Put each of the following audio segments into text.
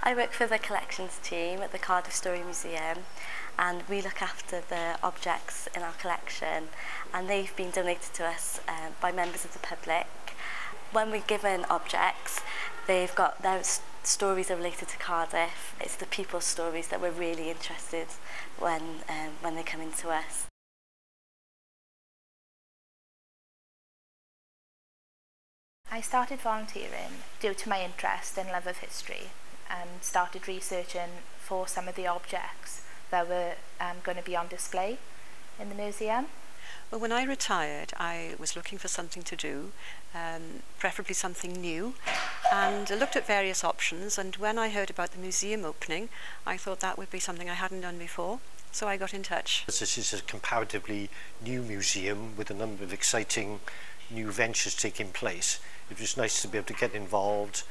I work for the collections team at the Cardiff Story Museum, and we look after the objects in our collection, and they've been donated to us by members of the public. When we're given objects, they've got their stories are related to Cardiff. It's the people's stories that we're really interested when they come into us. I started volunteering due to my interest and love of history, and started researching for some of the objects that were going to be on display in the museum. Well, when I retired, I was looking for something to do, preferably something new, and I looked at various options, and when I heard about the museum opening, I thought that would be something I hadn't done before, so I got in touch. This is a comparatively new museum with a number of exciting new ventures taking place. It was nice to be able to get involved,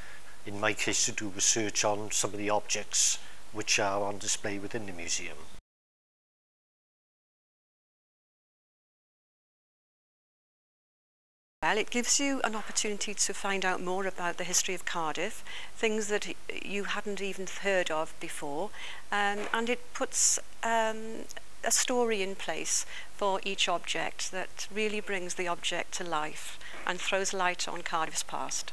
in my case to do research on some of the objects which are on display within the museum. Well, it gives you an opportunity to find out more about the history of Cardiff, things that you hadn't even heard of before, and it puts a story in place for each object that really brings the object to life and throws light on Cardiff's past.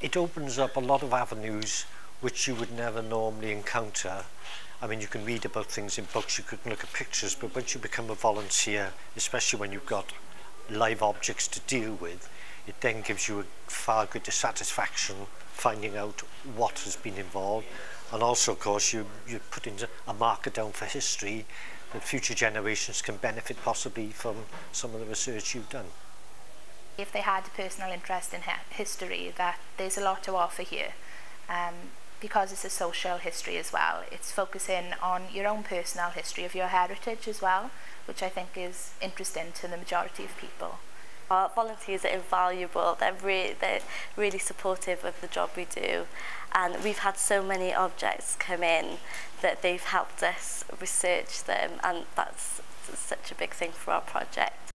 It opens up a lot of avenues which you would never normally encounter. I mean, you can read about things in books, you can look at pictures, but once you become a volunteer, especially when you've got live objects to deal with, it then gives you a far greater satisfaction finding out what has been involved, and also of course you're putting a marker down for history that future generations can benefit possibly from some of the research you've done. If they had a personal interest in history, that there's a lot to offer here, because it's a social history as well. It's focusing on your own personal history of your heritage as well, which I think is interesting to the majority of people. Our volunteers are invaluable. They're really supportive of the job we do, and we've had so many objects come in that they've helped us research them, and that's such a big thing for our project.